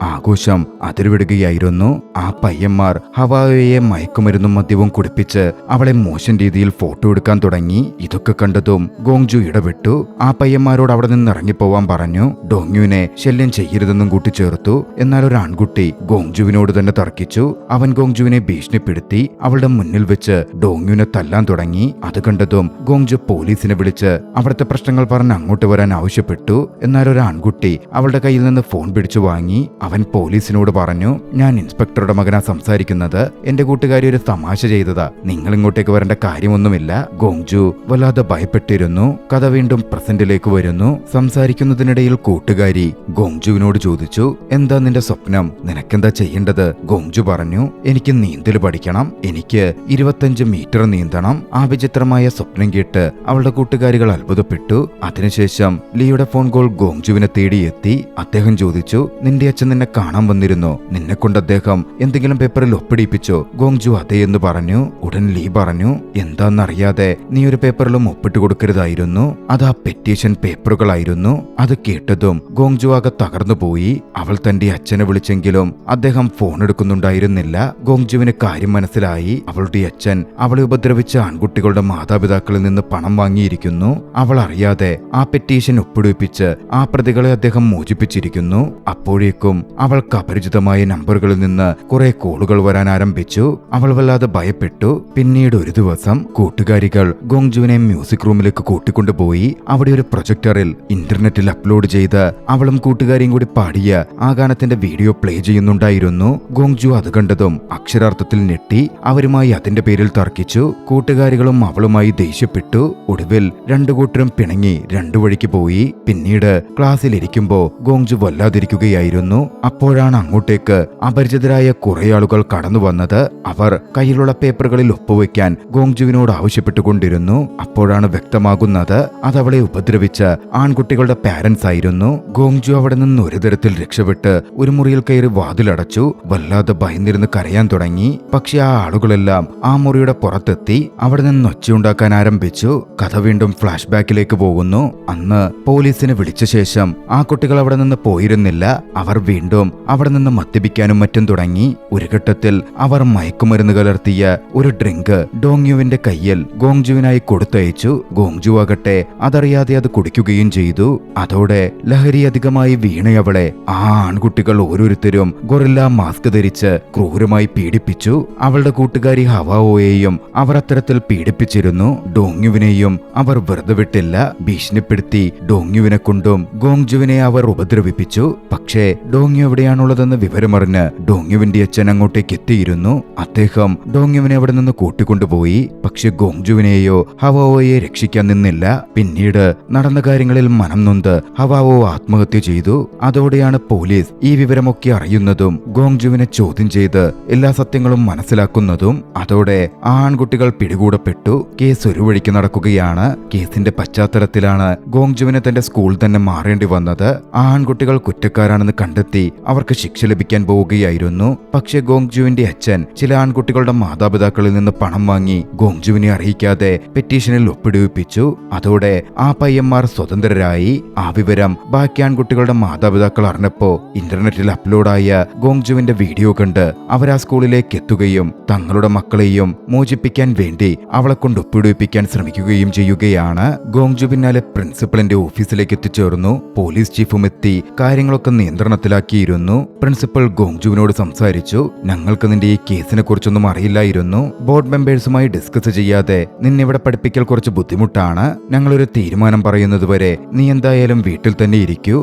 ആഘോഷം അതിരുവിടുകയായിരുന്നു. ആ പയ്യന്മാർ ഹവാവോയെ മയക്കുമരുന്നും മദ്യവും കുടിപ്പിച്ച് അവളെ മോശം രീതിയിൽ ഫോട്ടോ എടുക്കാൻ തുടങ്ങി. ഇതൊക്കെ കണ്ടതും ഗോങ്ജു ഇടപെട്ടു. ആ പയ്യന്മാരോട് അവിടെ നിന്ന് ഇറങ്ങിപ്പോവാൻ പറഞ്ഞു. ഡോങ്യുനെ ശല്യം ചെയ്യരുതെന്നും കൂട്ടിച്ചേർത്തു. എന്നാൽ ഒരു ആൺകുട്ടി ഗോങ്ജുവിനോട് തന്നെ തർക്കിച്ചു. അവൻ ഗോങ്ജുവിനെ ഭീഷണിപ്പെടുത്തി അവളുടെ മുന്നിൽ വെച്ച് ഡോങ്യുനെ തല്ലാൻ തുടങ്ങി. അത് കണ്ടതും ഗോങ്ജു പോലീസിനെ വിളിച്ച് അവിടുത്തെ പ്രശ്നങ്ങൾ പറഞ്ഞ് അങ്ങോട്ട് വരാൻ ആവശ്യപ്പെട്ടു. എന്നാൽ ഒരു ആൺകുട്ടി അവളുടെ കയ്യിൽ നിന്ന് ഫോൺ പിടിച്ചു വാങ്ങി. അവൻ പോലീസിനോട് പറഞ്ഞു, ഞാൻ ഇൻസ്പെക്ടറുടെ മകനാ സംസാരിക്കുന്നത്. എന്റെ കൂട്ടുകാരി ഒരു തമാശ ചെയ്തതാ. നിങ്ങൾ ഇങ്ങോട്ടേക്ക് വരേണ്ട കാര്യമൊന്നുമില്ല. ഗോങ്ജു വല്ലാതെ ഭയപ്പെട്ടിരുന്നു. കഥ വീണ്ടും പ്രസന്റിലേക്ക് വരുന്നു. സംസാരിക്കുന്നതിനിടയിൽ കൂട്ടുകാരി ഗോങ്ജുവിനോട് ചോദിച്ചു, എന്താ നിന്റെ സ്വപ്നം? നിനക്കെന്താ ചെയ്യേണ്ടത്? ഗോങ്ജു പറഞ്ഞു, എനിക്ക് നീന്തൽ പഠിക്കണം. എനിക്ക് 25 മീറ്റർ നീന്തണം. ആ വിചിത്രമായ സ്വപ്നം കേട്ട് അവളുടെ കൂട്ടുകാരികൾ അത്ഭുതപ്പെട്ടു. അതിനുശേഷം ലിയുടെ ഫോൺ കോൾ ഗോങ്ജുവിനെ തേടിയെത്തി. അദ്ദേഹം ചോദിച്ചു, നിന്റെ അച്ഛൻ നിന്നെ കാണാൻ വന്നിരുന്നോ? നിന്നെ കൊണ്ട് അദ്ദേഹം എന്തെങ്കിലും പേപ്പറിൽ ഒപ്പിടിപ്പിച്ചോ? ഗോങ്ജു അതേ എന്ന് പറഞ്ഞു. ഉടൻ ലീ പറഞ്ഞു, എന്താന്നറിയാതെ നീ ഒരു പേപ്പറിലും ഒപ്പിട്ട് കൊടുക്കരുതായിരുന്നു. അത് ആ പെറ്റീഷൻ പേപ്പറുകളായിരുന്നു. അത് കേട്ടതും ഗോങ്ജു ആകെ തകർന്നു പോയി. അവൾ തന്റെ അച്ഛനെ വിളിച്ചെങ്കിലും അദ്ദേഹം ഫോൺ എടുക്കുന്നുണ്ടായിരുന്നില്ല. ഗോങ്ജുവിന് കാര്യം മനസ്സിലായി. അവളുടെ അച്ഛൻ അവളെ ഉപദ്രവിച്ച ആൺകുട്ടികളുടെ മാതാപിതാക്കളിൽ നിന്ന് പണം വാങ്ങിയിരിക്കുന്നു. അവൾ അറിയാതെ ആ പെറ്റീഷൻ ഒപ്പിടിപ്പിച്ച് ആ പ്രതികളെ അദ്ദേഹം മോചിപ്പിച്ചിരിക്കുന്നു. അപ്പോഴേക്കും അവൾക്ക് അപരിചിതമായ നമ്പറുകളിൽ നിന്ന് കുറെ കോളുകൾ വരാൻ ആരംഭിച്ചു. അവൾ വല്ലാതെ ഭയപ്പെട്ടു. പിന്നീട് ഒരു ദിവസം കൂട്ടുകാരികൾ ഗോങ്ജുവിനെ മ്യൂസിക് റൂമിലേക്ക് കൂട്ടിക്കൊണ്ടുപോയി. അവിടെ ഒരു പ്രൊജക്ടറിൽ ഇന്റർനെറ്റിൽ അപ്ലോഡ് ചെയ്ത് അവളും കൂട്ടുകാരിയും കൂടി പാടിയ ആ ഗാനത്തിന്റെ വീഡിയോ പ്ലേ ചെയ്യുന്നുണ്ടായിരുന്നു. ഗോങ്ജു അത് കണ്ടതും അക്ഷരാർത്ഥത്തിൽ ഞെട്ടി. അവരുമായി അതിന്റെ പേരിൽ തർക്കിച്ചു. കൂട്ടുകാരികളും അവളുമായി ദേഷ്യപ്പെട്ടു. ഒടുവിൽ രണ്ടു കൂട്ടരും പിണങ്ങി രണ്ടു വഴിക്ക് പോയി. പിന്നീട് ക്ലാസ്സിലിരിക്കുമ്പോ ഗോങ്ജു വല്ലാതിരിക്കുകയായിരുന്നു. അപ്പോഴാണ് അങ്ങോട്ടേക്ക് അപരിചിതരായ കുറെ ആളുകൾ കടന്നു വന്നത്. അവർ കയ്യിലുള്ള പേപ്പറുകളിൽ ഒപ്പുവെക്കാൻ ഗോങ്ജുവിനോട് ആവശ്യപ്പെട്ടുകൊണ്ടിരുന്നു. അപ്പോഴാണ് വ്യക്തമാകുന്നത് അതവളെ ഉപദ്രവിച്ച ആൺകുട്ടികളുടെ പാരന്റ്സ് ആയിരുന്നു. ഗോങ്ജു അവിടെ നിന്ന് ഒരു തരത്തിൽ രക്ഷപ്പെട്ട് ഒരു മുറിയിൽ കയറി വാതിലടച്ചു. വല്ലാതെ ഭയന്നിരുന്ന് കരയാൻ തുടങ്ങി. പക്ഷെ ആ ആളുകളെല്ലാം ആ മുറിയുടെ പുറത്തെത്തി അവിടെ നിന്ന് ഒച്ചയുണ്ടാക്കാൻ ആരംഭിച്ചു. കഥ വീണ്ടും ഫ്ലാഷ് ബാക്കിലേക്ക് പോകുന്നു. അന്ന് പോലീസിനെ വിളിച്ച ശേഷം ആ കുട്ടികൾ അവിടെ നിന്ന് പോയിരുന്നില്ല. അവർ വീണ്ടും അവിടെ നിന്ന് മദ്യപിക്കാനും മറ്റും തുടങ്ങി. ഒരു ഘട്ടത്തിൽ അവർ മയക്കുമരുന്ന് കലർത്തിയ ഒരു ഡ്രിങ്ക് ഡോങ്യുവിന്റെ കയ്യിൽ ഗോങ്ജുവിനായി കൊടുത്തയച്ചു. ഗോങ്ജു ആകട്ടെ അതറിയാതെ അത് കുടിക്കുകയും ചെയ്തു. അതോടെ ലഹരി അധികമായി വീണയവളെ ആ ആൺകുട്ടികൾ ഓരോരുത്തരും ഗൊറില്ല മാസ്ക് ധരിച്ച് ക്രൂരമായി പീഡിപ്പിച്ചു. അവളുടെ കൂട്ടുകാരി ഹവാവോയെയും അവർ അത്തരത്തിൽ പീഡിപ്പിച്ചിരുന്നു. ഡോങ്യുവിനെയും അവർ വെറുതെ വിട്ടില്ല. ഭീഷണിപ്പെടുത്തി ഡോങ്യുവിനെ കൊണ്ടും ഗോങ്ജുവിനെ അവർ ഉപദ്രവിപ്പിച്ചു. പക്ഷേ ഡോങ്യു എവിടെയാണുള്ളതെന്ന് വിവരമറിഞ്ഞ് ഡോങ്യുവിന്റെ അച്ഛൻ അങ്ങോട്ടേക്ക് എത്തിയിരുന്നു. അദ്ദേഹം ഡോങ്യുവിനെ അവിടെ നിന്ന് കൂട്ടിക്കൊണ്ടുപോയി. പക്ഷെ ഗോങ്ജുവിനെയോ ഹവാവോയെ രക്ഷിക്കാൻ നിന്നില്ല. പിന്നീട് നടന്ന കാര്യങ്ങളിൽ മനം നൊന്ത് ഹവാവോ ആത്മഹത്യ ചെയ്തു. അതോടെയാണ് പോലീസ് ഈ വിവരമൊക്കെ അറിയുന്നതും ഗോങ്ജുവിനെ ചോദ്യം ചെയ്ത് എല്ലാ സത്യം സത്യങ്ങളും മനസ്സിലാക്കുന്നതും. അതോടെ ആ ആൺകുട്ടികൾ പിടികൂടപ്പെട്ടു. കേസ് ഒരു വഴിക്ക് നടക്കുകയാണ്. കേസിന്റെ പശ്ചാത്തലത്തിലാണ് ഗോങ്ജുവിന് തന്റെ സ്കൂൾ തന്നെ മാറേണ്ടി വന്നത്. ആ ആൺകുട്ടികൾ കുറ്റക്കാരാണെന്ന് കണ്ടെത്തി അവർക്ക് ശിക്ഷ ലഭിക്കാൻ പോവുകയായിരുന്നു. പക്ഷേ ഗോങ്ജുവിന്റെ അച്ഛൻ ചില ആൺകുട്ടികളുടെ മാതാപിതാക്കളിൽ നിന്ന് പണം വാങ്ങി ഗോങ്ജുവിനെ അറിയിക്കാതെ പെറ്റീഷനിൽ ഒപ്പിടുവിപ്പിച്ചു. അതോടെ ആ പയ്യന്മാർ സ്വതന്ത്രരായി. ആ വിവരം ബാക്കി ആൺകുട്ടികളുടെ മാതാപിതാക്കൾ അറിഞ്ഞപ്പോ ഇന്റർനെറ്റിൽ അപ്ലോഡായ ഗോങ്ജുവിന്റെ വീഡിയോ കണ്ട് അവർ ആ സ്കൂളിലേക്ക് എത്തുകയും തങ്ങളുടെ മക്കളെയും മോചിപ്പിക്കാൻ വേണ്ടി അവളെ കൊണ്ട് ഒപ്പിടുവിപ്പിക്കാൻ ശ്രമിക്കുകയും ചെയ്യുകയാണ്. ഗോങ്ജു പിന്നാലെ പ്രിൻസിപ്പലിന്റെ ഓഫീസിലേക്ക് എത്തിച്ചേർന്നു. പോലീസ് ചീഫും എത്തി കാര്യങ്ങളൊക്കെ നിയന്ത്രണത്തിലാക്കിയിരുന്നു. പ്രിൻസിപ്പൽ ഗോങ്ജുവിനോട് സംസാരിച്ചു. ഞങ്ങൾക്ക് നിന്റെ ഈ കേസിനെ കുറിച്ചൊന്നും അറിയില്ലായിരുന്നു. ബോർഡ് മെമ്പേഴ്സുമായി ഡിസ്കസ് ചെയ്യാതെ നിന്നിവിടെ പഠിപ്പിക്കൽ കുറച്ച് ബുദ്ധിമുട്ടാണ്. ഞങ്ങളൊരു തീരുമാനം പറയുന്നതുവരെ നീ എന്തായാലും വീട്ടിൽ തന്നെ ഇരിക്കൂ.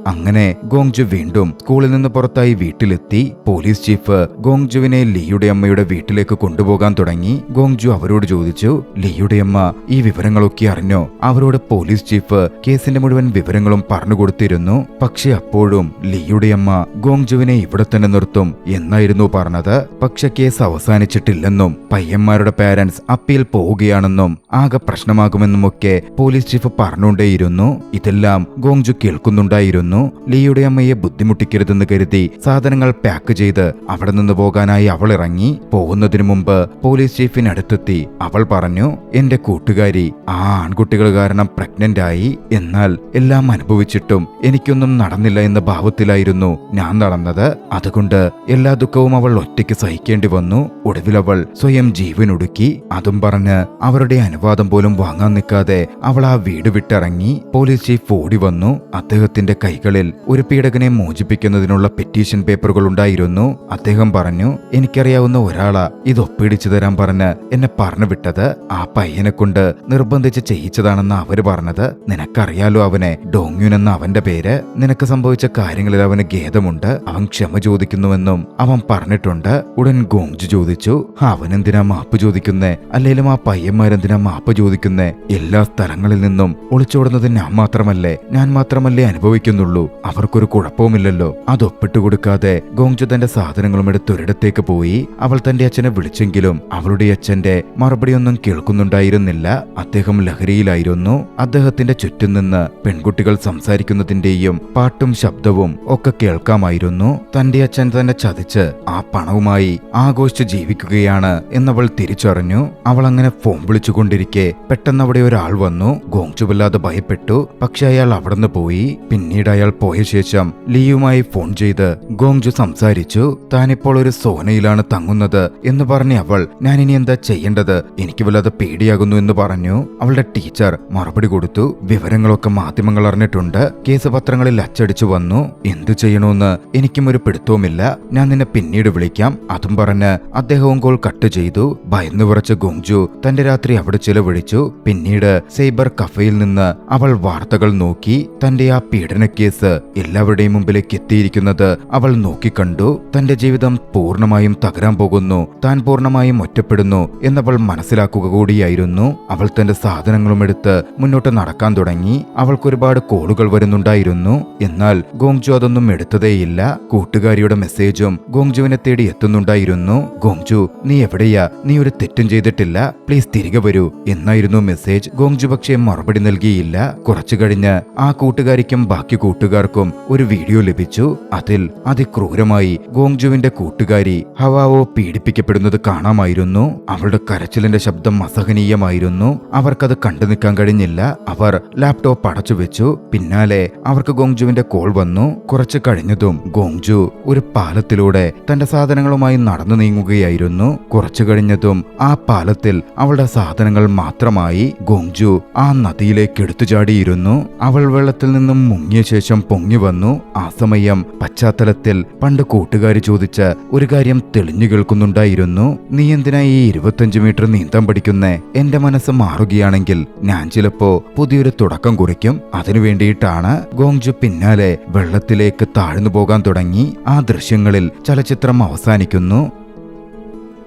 അങ്ങനെ ഗോങ്ജു വീണ്ടും സ്കൂളിൽ നിന്ന് പുറത്തായി വീട്ടിലെത്തി. പോലീസ് ചീഫ് ഗോങ്ജുവിനെ ലീയുടെ അമ്മയുടെ വീട്ടിലേക്ക് കൊണ്ടുപോകാൻ തുടങ്ങി. ഗോങ്ജു അവരോട് ചോദിച്ചു, ലീയുടെ അമ്മ ഈ വിവരങ്ങളൊക്കെ അറിഞ്ഞോ? അവരോട് പോലീസ് ചീഫ് കേസിന്റെ മുഴുവൻ വിവരങ്ങളും പറഞ്ഞുകൊടുത്തിരുന്നു. പക്ഷെ അപ്പോഴും ലീയുടെ അമ്മ ഗോങ്ജുവിനെ ഇവിടെ തന്നെ നിർത്തും എന്നായിരുന്നു പറഞ്ഞത്. പക്ഷെ കേസ് അവസാനിച്ചിട്ടില്ലെന്നും പയ്യന്മാരുടെ പാരന്റ്സ് അപ്പീൽ പോവുകയാണെന്നും ആകെ പ്രശ്നമാകുമെന്നുമൊക്കെ പോലീസ് ചീഫ് പറഞ്ഞുകൊണ്ടേയിരുന്നു. ഇതെല്ലാം ഗോങ്ജു കേൾക്കുന്നുണ്ടായിരുന്നു. ലീയുടെ അമ്മയെ ബുദ്ധിമുട്ടിക്കരുതെന്ന് കരുതി സാധനങ്ങൾ പാക്ക് ചെയ്ത് അവിടെ നിന്ന് പോകാനായി അവൾ ഇറങ്ങി. പോകുന്നതിനു മുമ്പ് പോലീസ് ചീഫിനടുത്തെത്തി അവൾ പറഞ്ഞു, എന്റെ കൂട്ടുകാരി ആ ആൺകുട്ടികൾ കാരണം പ്രഗ്നന്റ് ആയി. എന്നാൽ എല്ലാം അനുഭവിച്ചിട്ടും എനിക്കൊന്നും നടന്നില്ല എന്ന ഭാവത്തിലായിരുന്നു ഞാൻ നടന്നത്. അതുകൊണ്ട് എല്ലാ ദുഃഖവും അവൾ ഒറ്റയ്ക്ക് സഹിക്കേണ്ടി വന്നു. ഒടുവിൽ അവൾ സ്വയം ജീവനൊടുക്കി. അതും പറഞ്ഞ് അവരുടെ അനുവാദം പോലും വാങ്ങാൻ നിൽക്കാതെ അവൾ ആ വീട് വിട്ടിറങ്ങി. പോലീസ് ചീഫ് ഓടി വന്നു. അദ്ദേഹത്തിന്റെ കൈകളിൽ ഒരു പീഡകനെ മോചിപ്പിക്കുന്നതിനുള്ള പെറ്റീഷൻ പേപ്പറുകൾ ഉണ്ടായിരുന്നു. അദ്ദേഹം പറഞ്ഞു, എനിക്കറിയാവുന്ന ഒരാളാ ഇത് ഒപ്പിടിച്ചു തരാൻ പറഞ്ഞ് എന്നെ പറഞ്ഞു വിട്ടത്. ആ പയ്യനെ കൊണ്ട് നിർബന്ധിച്ച് ചെയ്യിച്ചതാണെന്ന് അവര് പറഞ്ഞത്. നിനക്കറിയാലോ അവനെ, ഡോങ്യുൻ എന്ന അവന്റെ പേര്. നിനക്ക് സംഭവിച്ച കാര്യങ്ങളിൽ അവന് ഖേദമുണ്ട്. അവൻ ക്ഷമ ചോദിക്കുന്നുവെന്നും അവൻ പറഞ്ഞിട്ടുണ്ട്. ഉടൻ ഗോങ്ജു ചോദിച്ചു, അവനെന്തിനാ മാപ്പ് ചോദിക്കുന്നേ? അല്ലേലും ആ പയ്യന്മാരെന്തിനാ മാപ്പ് ചോദിക്കുന്നേ? എല്ലാ സ്ഥലങ്ങളിൽ നിന്നും ഒളിച്ചോടുന്നത് ഞാൻ മാത്രമല്ലേ അനുഭവിക്കുന്നുള്ളൂ. അവർക്കൊരു കുഴപ്പവുമില്ലല്ലോ. അതൊപ്പിട്ട് കൊടുക്കാതെ ഗോങ്ജു തന്റെ സാധനങ്ങളും എടുത്ത് ഒരിടത്തേക്ക് പോയി. അവൾ തന്റെ അച്ഛനെ വിളിച്ചെങ്കിലും അവളുടെ അച്ഛന്റെ മറുപടിയൊന്നും കേൾക്കുന്നുണ്ടായിരുന്നില്ല. അദ്ദേഹം ലഹരിയിലായിരുന്നു. അദ്ദേഹത്തിന്റെ ചുറ്റും നിന്ന് പെൺകുട്ടികൾ സംസാരിക്കുന്നതിന്റെയും പാട്ടും ശബ്ദവും ഒക്കെ കേൾക്കാമായിരുന്നു. തന്റെ അച്ഛൻ തന്നെ ചതിച്ച് ആ പണവുമായി ആഘോഷിച്ച് ജീവിക്കുകയാണ് എന്നവൾ തിരിച്ചറിഞ്ഞു. അവൾ അങ്ങനെ ഫോൺ വിളിച്ചുകൊണ്ടിരിക്കെ പെട്ടെന്ന് അവിടെ ഒരാൾ വന്നു. ഗോങ്ജു വല്ലാതെ ഭയപ്പെട്ടു. പക്ഷെ അയാൾ അവിടുന്ന് പോയി. പിന്നീട് അയാൾ പോയ ശേഷം ലീയുമായി ഫോൺ ചെയ്ത് ഗോങ്ജു സംസാരിച്ചു. താനിപ്പോൾ ഒരു സോനയിലാണ് തങ്ങുന്നത് എന്ന് പറഞ്ഞ അവൾ, ഞാനിനി എന്താ ചെയ്യേണ്ടത്? എനിക്ക് വല്ലാതെ പേടിയാകുന്നു എന്ന് പറഞ്ഞു. അവളുടെ ടീച്ചർ മറുപടി കൊടുത്തു, വിവരങ്ങളൊക്കെ മാധ്യമങ്ങൾ അറിഞ്ഞിട്ടുണ്ട്. കേസ് പത്രങ്ങളിൽ അച്ചടിച്ചു വന്നു. എന്തു ചെയ്യണമെന്ന് എനിക്കും ഒരു പിടുത്തവുമില്ല. ഞാൻ നിന്നെ പിന്നീട് വിളിക്കാം. അതും പറഞ്ഞ് അദ്ദേഹവും കോൾ കട്ട് ചെയ്തു. ഭയന്നു വിറച്ച ഗോങ്ജു തന്റെ രാത്രി അവിടെ ചിലവഴിച്ചു. പിന്നീട് സൈബർ കഫേയിൽ നിന്ന് അവൾ വാർത്തകൾ നോക്കി. തന്റെ ആ പീഡന കേസ് എല്ലാവരുടെയും മുമ്പിലേക്ക് എത്തിയിരിക്കുന്നത് അവൾ നോക്കിക്കണ്ടു. തന്റെ ജീവിതം പൂർണ്ണമായും തകരാൻ പോകുന്നു. താൻ പൂർണ്ണമായും ഒറ്റപ്പെടുന്നു എന്നവൾ മനസ്സിലാക്കുക കൂടിയായിരുന്നു. അവൾ തന്റെ സാധനങ്ങളും എടുത്ത് മുന്നോട്ട് നടക്കാൻ തുടങ്ങി. അവൾക്കൊരുപാട് കോളുകൾ വരുന്നുണ്ടായിരുന്നു. എന്നാൽ ഗോങ്ജു അതൊന്നും എടുത്തതേയില്ല. കൂട്ടുകാരിയുടെ മെസ്സേജും ഗോങ്ജുവിനെ തേടി എത്തുന്നുണ്ടായിരുന്നു. ഗോങ്ജു, നീ എവിടെയാ? നീ ഒരു തെറ്റും ചെയ്തിട്ടില്ല. പ്ലീസ് തിരികെ വരൂ എന്നായിരുന്നു മെസ്സേജ്. ഗോങ്ജു പക്ഷേ മറുപടി നൽകിയില്ല. കുറച്ചു കഴിഞ്ഞ് ആ കൂട്ടുകാരിക്കും ബാക്കി കൂട്ടുകാർക്കും ഒരു വീഡിയോ ലഭിച്ചു. അതിൽ അതിക്രൂരമായി ഗോങ്ജുവിന്റെ കൂട്ടുകാരി ഹവാവോ പീഡിപ്പിക്കപ്പെടുന്നത് കാണാമായിരുന്നു. അവളുടെ കരച്ചിലിന്റെ ശബ്ദം അസഹനീയമായിരുന്നു. അവർക്കത് കണ്ടു നിൽക്കാൻ കഴിഞ്ഞില്ല. അവർ ലാപ്ടോപ്പ് അടച്ചുവെച്ചു. പിന്നാലെ അവർക്ക് ഗോങ്ജുവിന്റെ കോൾ വന്നു. കുറച്ചു കഴിഞ്ഞതും ഗോങ്ജു ഒരു പാലത്തിലൂടെ തന്റെ സാധനങ്ങളുമായി നടന്നു നീങ്ങുകയായിരുന്നു. കുറച്ചു കഴിഞ്ഞതും ആ പാലത്തിൽ അവളുടെ സാധനങ്ങൾ മാത്രമായി. ഗോങ്ജു ആ നദിയിലേക്ക് എടുത്തു ചാടിയിരുന്നു. അവൾ വെള്ളത്തിൽ നിന്നും മുങ്ങിയ ശേഷം പൊങ്ങി വന്നു. ആ സമയം പശ്ചാത്തലത്തിൽ പണ്ട് കൂട്ടുകാരി ചോദിച്ച ഒരു കാര്യം തെളിഞ്ഞു കേൾക്കുന്നുണ്ടായിരുന്നു. നീ എന്തിനാ ഈ 25 മീറ്റർ നീന്താൻ പഠിക്കുന്നേ? എന്റെ മനസ്സ് മാറുകയാണെങ്കിൽ ഞാൻ ചിലപ്പോ പുതിയൊരു തുടക്കം കുറിക്കും. അതിനു വേണ്ടിയിട്ടാണ്. ഗോങ്ജു പിന്നാലെ വെള്ളത്തിലേക്ക് താഴ്ന്നു പോകാൻ തുടങ്ങി. ആ ദൃശ്യങ്ങളിൽ ചലച്ചിത്രം അവസാനിക്കുന്നു.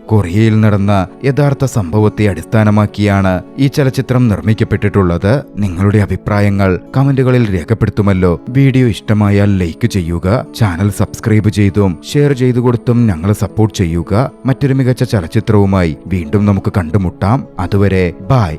കൊറിയയിൽ നടന്ന യഥാർത്ഥ സംഭവത്തെ അടിസ്ഥാനമാക്കിയാണ് ഈ ചലച്ചിത്രം നിർമ്മിക്കപ്പെട്ടിട്ടുള്ളത്. നിങ്ങളുടെ അഭിപ്രായങ്ങൾ കമന്റുകളിൽ രേഖപ്പെടുത്തുമല്ലോ. വീഡിയോ ഇഷ്ടമായാൽ ലൈക്ക് ചെയ്യുക, ചാനൽ സബ്സ്ക്രൈബ് ചെയ്തും ഷെയർ ചെയ്തു കൊടുത്തും ഞങ്ങളെ സപ്പോർട്ട് ചെയ്യുക. മറ്റൊരു മികച്ച ചലച്ചിത്രവുമായി വീണ്ടും നമുക്ക് കണ്ടുമുട്ടാം. അതുവരെ ബൈ.